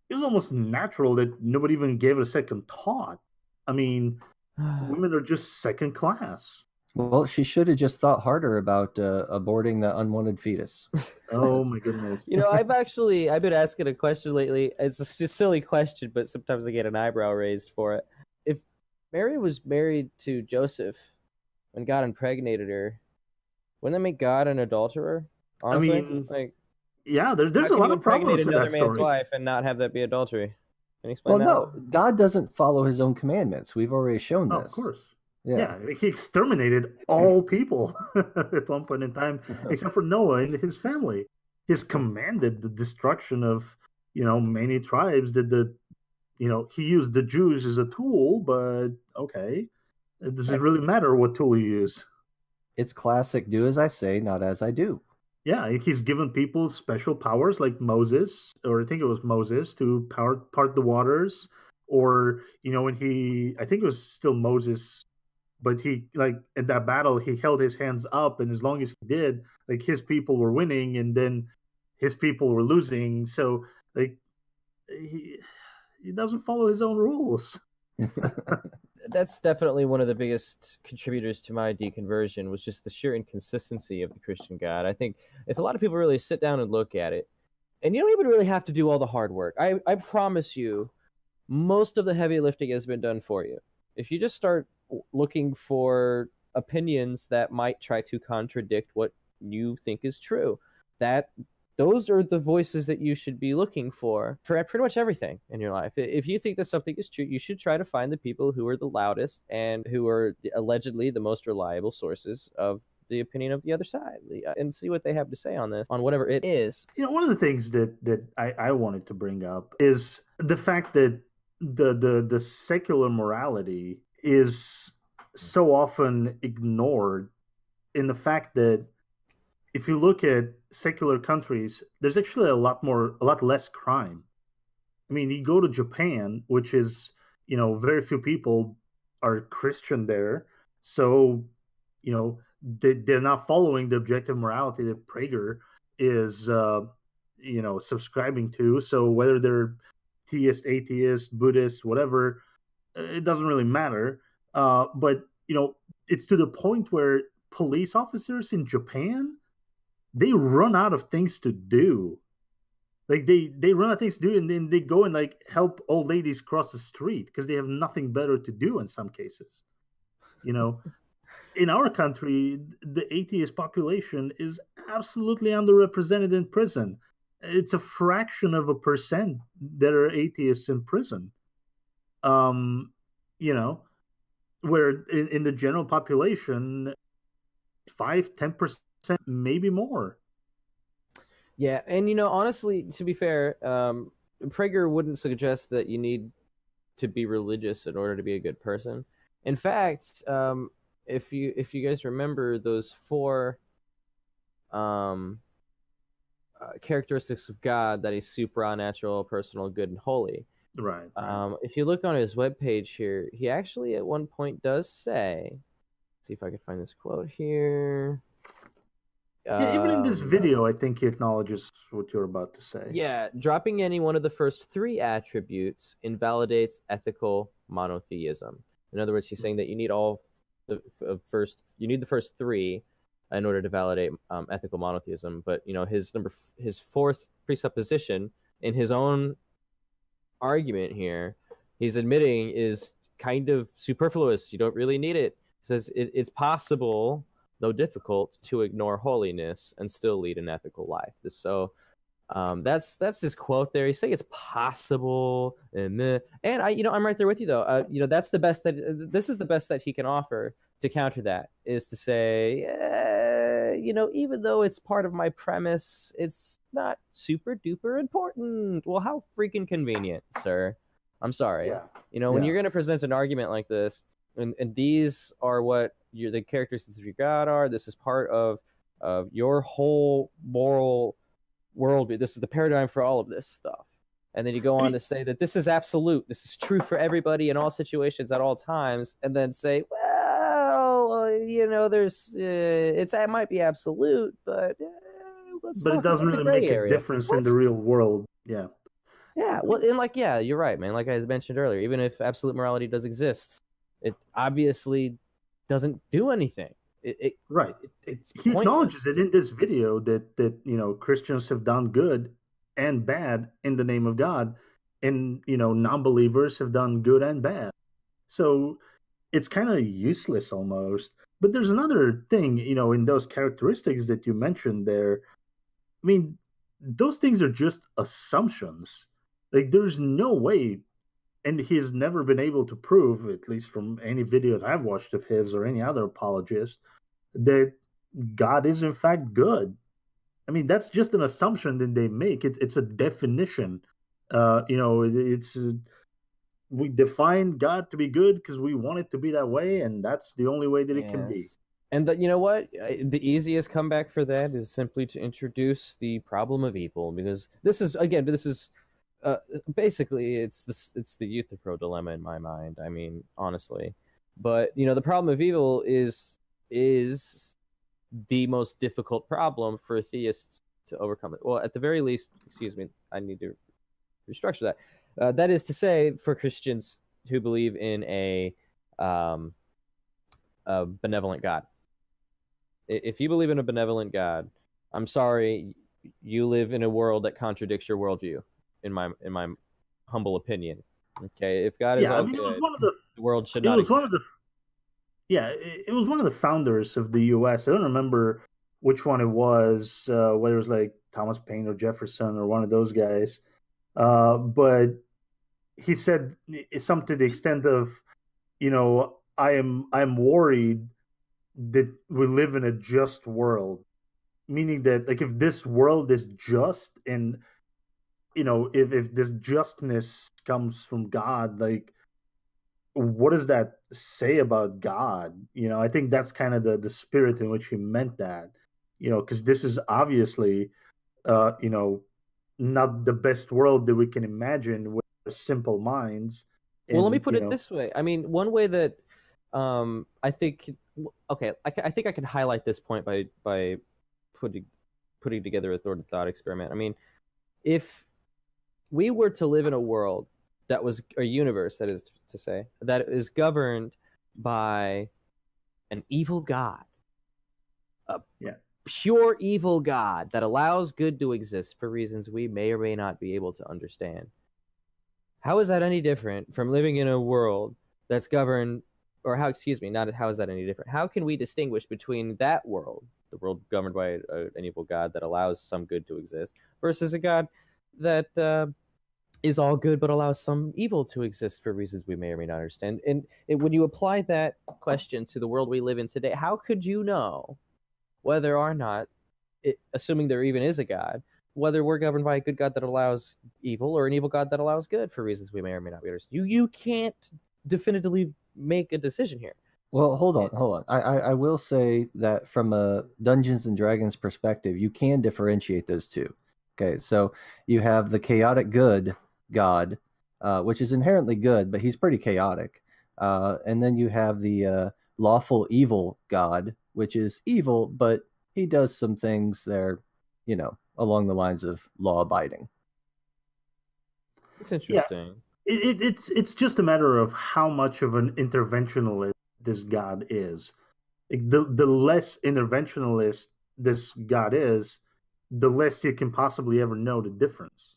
it was almost natural that nobody even gave it a second thought. I mean, women are just second class. Well, she should have just thought harder about aborting the unwanted fetus. Oh my goodness. I've been asking a question lately. It's just a silly question, but sometimes I get an eyebrow raised for it. If Mary was married to Joseph when God impregnated her, wouldn't that make God an adulterer? Honestly, I mean, yeah, there's a lot of problems with that another man's story. wife and not have that be adultery. Can you Well, explain that? no, God doesn't follow his own commandments. We've already shown Oh, this. of course. Yeah. He exterminated all people at one point in time, except for Noah and his family. He's commanded the destruction of, many tribes. He used the Jews as a tool, but okay, does it really matter what tool you use? It's classic do as I say, not as I do. Yeah, he's given people special powers like Moses, or I think it was Moses, to part the waters, or I think it was still Moses, but he, like, in that battle he held his hands up, and as long as he did, like, his people were winning, and then his people were losing. So, like, he doesn't follow his own rules. That's definitely one of the biggest contributors to my deconversion, was just the sheer inconsistency of the Christian God. I think if a lot of people really sit down and look at it, and you don't even really have to do all the hard work. I promise you, most of the heavy lifting has been done for you. If you just start looking for opinions that might try to contradict what you think is true, those are the voices that you should be looking for pretty much everything in your life. If you think that something is true, you should try to find the people who are the loudest and who are allegedly the most reliable sources of the opinion of the other side, and see what they have to say on this, on whatever it is. One of the things that I wanted to bring up is the fact that the secular morality is so often ignored in the fact that if you look at secular countries, there's actually a lot less crime. I mean, you go to Japan, which is, very few people are Christian there. So, they're not following the objective morality that Prager is, subscribing to. So whether they're theist, atheist, Buddhist, whatever, it doesn't really matter. But, it's to the point where police officers in Japan, they run out of things to do. Like they run out of things to do, and then they go and like help old ladies cross the street because they have nothing better to do in some cases. In our country, the atheist population is absolutely underrepresented in prison. It's a fraction of a percent that are atheists in prison. Um, you know, where in the general population, 5-10%, maybe more. Yeah, and honestly, to be fair, Prager wouldn't suggest that you need to be religious in order to be a good person. In fact, if you guys remember those four characteristics of God, that he's supernatural, personal, good, and holy. Right. If you look on his webpage here, he actually at one point does say, let's see if I can find this quote here. Yeah, even in this video, I think he acknowledges what you're about to say. Yeah, dropping any one of the first three attributes invalidates ethical monotheism. In other words, he's saying that you need the first three in order to validate ethical monotheism. But his fourth presupposition in his own argument here, he's admitting is kind of superfluous. You don't really need it. He says it's possible, though difficult, to ignore holiness and still lead an ethical life. That's his quote there. He's saying it's possible, and I'm right there with you though. That's the best this is the best that he can offer to counter that, is to say, even though it's part of my premise, it's not super duper important. Well, how freaking convenient, sir. I'm sorry. Yeah. When you're going to present an argument like this, and these are what the characteristics of your God are. This is part of your whole moral worldview. This is the paradigm for all of this stuff. And then you go on to say that this is absolute. This is true for everybody in all situations at all times. And then say, well, there's it might be absolute, but it doesn't really make a difference in the real world. Yeah. Yeah. Well, and you're right, man. Like I mentioned earlier, even if absolute morality does exist, it obviously doesn't do anything. Right. He acknowledges it in this video that Christians have done good and bad in the name of God, and non-believers have done good and bad. So it's kind of useless almost. But there's another thing, in those characteristics that you mentioned there. I mean, those things are just assumptions. Like there's no way, and he's never been able to prove, at least from any video that I've watched of his or any other apologist, that God is in fact good. I mean, that's just an assumption that they make. It's a definition. We define God to be good because we want it to be that way, and that's the only way that it can be. And you know what? The easiest comeback for that is simply to introduce the problem of evil, because this is basically it's the Euthyphro dilemma in my mind. I mean, honestly, but the problem of evil is the most difficult problem for theists to overcome it. Well, at the very least, excuse me, I need to restructure that. That is to say, for Christians who believe in a benevolent God. If you believe in a benevolent God, I'm sorry, you live in a world that contradicts your worldview. In my humble opinion, okay. If God is all good, the world should not exist. It was one of the founders of the U.S. I don't remember which one it was, whether it was like Thomas Paine or Jefferson or one of those guys. But he said something to the extent of, I'm worried that we live in a just world, meaning that like if this world is just, and if this justness comes from God, like what does that say about God? I think that's kind of the spirit in which he meant that. Because this is obviously, not the best world that we can imagine with simple minds. Well, let me And put it this way. I mean, one way that I think, okay, I think I can highlight this point by putting together a thought experiment. I mean, if we were to live in a world that was a universe, that is to say, that is governed by an evil God, a pure evil God that allows good to exist for reasons we may or may not be able to understand. How is that any different from living in a world that's governed, or how, excuse me, not how is that any different? How can we distinguish between that world, the world governed by an evil God that allows some good to exist, versus a God that is all good but allows some evil to exist for reasons we may or may not understand? And when you apply that question to the world we live in today, how could you know whether or not, assuming there even is a God, whether we're governed by a good God that allows evil or an evil God that allows good for reasons we may or may not be understand? You can't definitively make a decision here. Well, hold on. I will say that from a Dungeons and Dragons perspective, you can differentiate those two. Okay, so you have the chaotic good God, which is inherently good, but he's pretty chaotic. And then you have the lawful evil God, which is evil, but he does some things that are, along the lines of law abiding. It's interesting. Yeah, it's just a matter of how much of an interventionalist this God is. The less interventionalist this God is, the less you can possibly ever know the difference.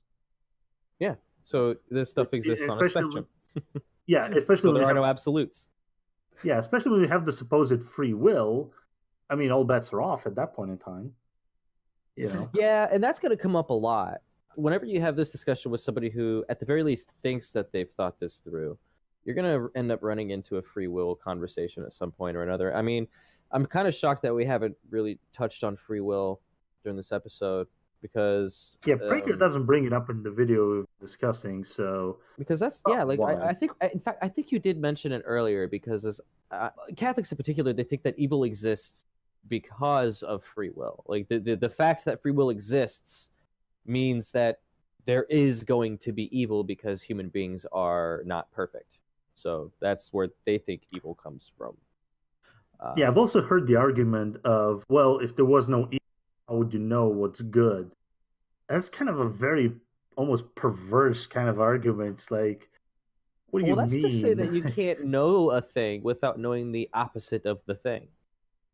Yeah. So this stuff exists on a spectrum. Yeah, especially so there are no absolutes. Yeah, especially when we have the supposed free will. I mean, all bets are off at that point in time. Yeah, and that's going to come up a lot. Whenever you have this discussion with somebody who, at the very least, thinks that they've thought this through, you're going to end up running into a free will conversation at some point or another. I mean, I'm kind of shocked that we haven't really touched on free will during this episode because Prager doesn't bring it up in the video discussing, so because that's I think, in fact, I think you did mention it earlier, because as Catholics in particular, they think that evil exists because of free will. Like the fact that free will exists means that there is going to be evil because human beings are not perfect. So that's where they think evil comes from. I've also heard the argument of, well, if there was no evil, how would you know what's good? That's kind of a very almost perverse kind of argument. It's like, what do you mean? Well, that's to say that you can't know a thing without knowing the opposite of the thing.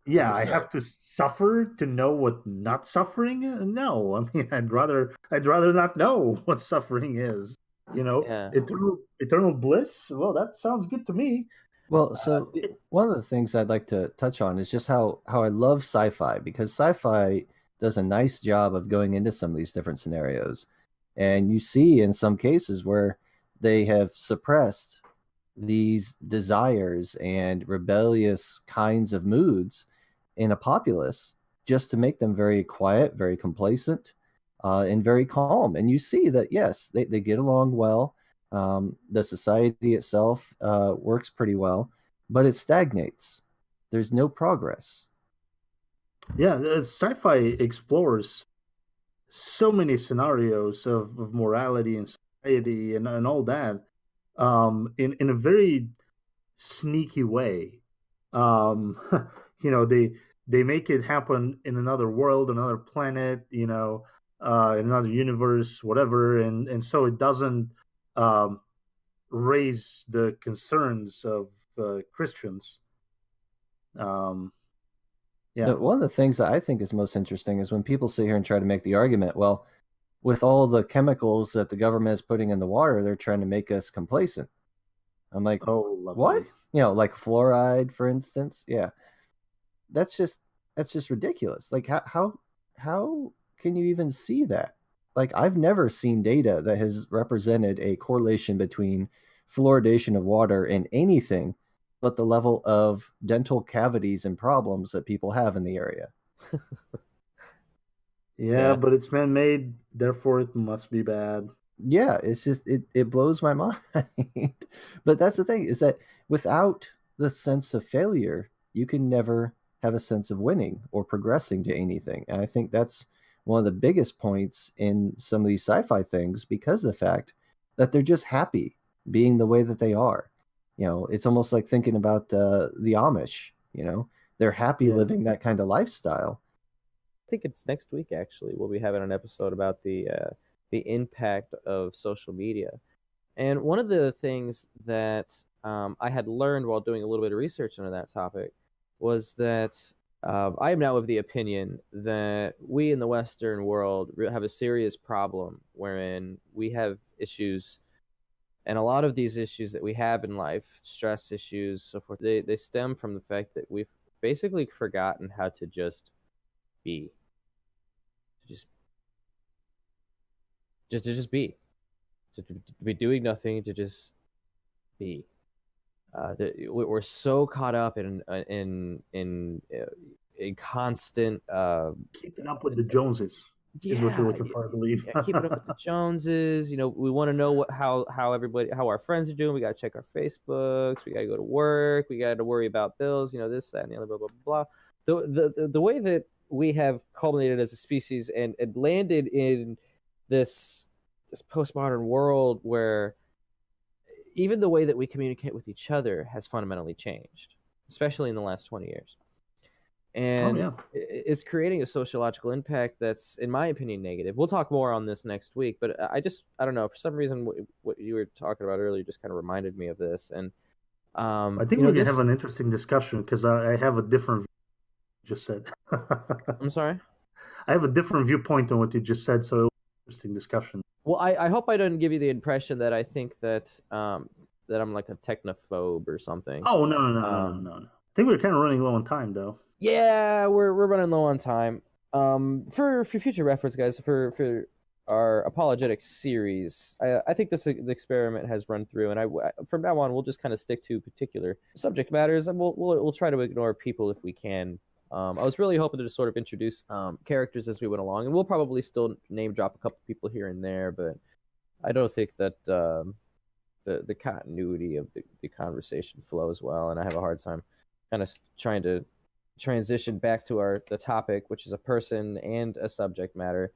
Yeah, I have to suffer to know what not suffering? No, I mean, I'd rather not know what suffering is. Eternal bliss. Well, that sounds good to me. Well, so one of the things I'd like to touch on is just how I love sci-fi, because sci-fi does a nice job of going into some of these different scenarios. And you see in some cases where they have suppressed these desires and rebellious kinds of moods in a populace just to make them very quiet, very complacent, and very calm. And you see that, yes, they get along well. The society itself works pretty well, but it stagnates. There's no progress. Yeah, sci-fi explores so many scenarios of morality and society and all that in a very sneaky way. They make it happen in another world, another planet, in another universe, whatever, and so it doesn't raise the concerns of Christians. One of the things that I think is most interesting is when people sit here and try to make the argument, well, with all the chemicals that the government is putting in the water, they're trying to make us complacent. I'm like, oh, lovely. What? Like fluoride, for instance. Yeah, that's just ridiculous. Like, how can you even see that? Like, I've never seen data that has represented a correlation between fluoridation of water and anything but the level of dental cavities and problems that people have in the area. Yeah, but it's man-made, therefore it must be bad. Yeah, it's just it blows my mind. But that's the thing, is that without the sense of failure, you can never have a sense of winning or progressing to anything. And I think that's one of the biggest points in some of these sci-fi things, because of the fact that they're just happy being the way that they are. It's almost like thinking about the Amish. They're happy Yeah. living that kind of lifestyle. I think it's next week actually. We'll be having an episode about the impact of social media. And one of the things that I had learned while doing a little bit of research into that topic was that I am now of the opinion that we in the Western world have a serious problem wherein we have issues, and a lot of these issues that we have in life, stress issues, so forth, they stem from the fact that we've basically forgotten how to just be, just to just be, to be doing nothing, to just be. We're so caught up in constant Keeping up with the Joneses is what you're looking for, I believe. yeah, keeping up with the Joneses. We want to know how how our friends are doing. We got to check our Facebooks. We got to go to work. We got to worry about bills. This, that, and the other, blah, blah, blah. The way that we have culminated as a species and landed in this postmodern world where even the way that we communicate with each other has fundamentally changed, especially in the last 20 years. And yeah. it's creating a sociological impact that's, in my opinion, negative. We'll talk more on this next week, but I don't know, for some reason, what you were talking about earlier just kind of reminded me of this. And I think we're going to have an interesting discussion because I have a different view just said. I'm sorry? I have a different viewpoint on what you just said, so it'll be an interesting discussion. Well, I hope I didn't give you the impression that I think that that I'm like a technophobe or something. Oh, no. I think we're kind of running low on time, though. Yeah, we're running low on time. For future reference, guys, for our apologetics series, I think the experiment has run through, and from now on we'll just kind of stick to particular subject matters, and we'll try to ignore people if we can. I was really hoping to just sort of introduce characters as we went along, and we'll probably still name drop a couple people here and there, but I don't think that the continuity of the conversation flows well, and I have a hard time kind of trying to transition back to the topic, which is a person and a subject matter,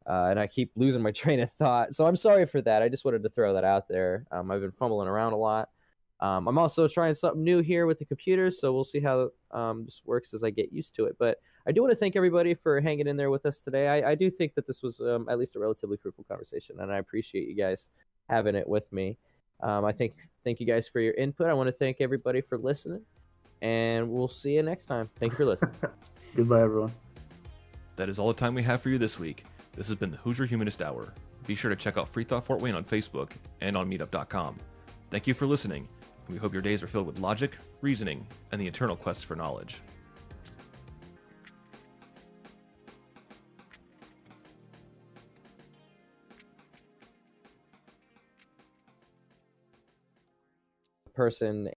and I keep losing my train of thought. So I'm sorry for that. I just wanted to throw that out there. I've been fumbling around a lot. I'm also trying something new here with the computer, so we'll see how this works as I get used to it. But I do want to thank everybody for hanging in there with us today. I do think that this was at least a relatively fruitful conversation, and I appreciate you guys having it with me. Thank you guys for your input. I want to thank everybody for listening, and we'll see you next time. Thank you for listening. Goodbye, everyone. That is all the time we have for you this week. This has been the Hoosier Humanist Hour. Be sure to check out FreeThought Fort Wayne on Facebook and on Meetup.com. Thank you for listening, and we hope your days are filled with logic, reasoning, and the eternal quest for knowledge. Person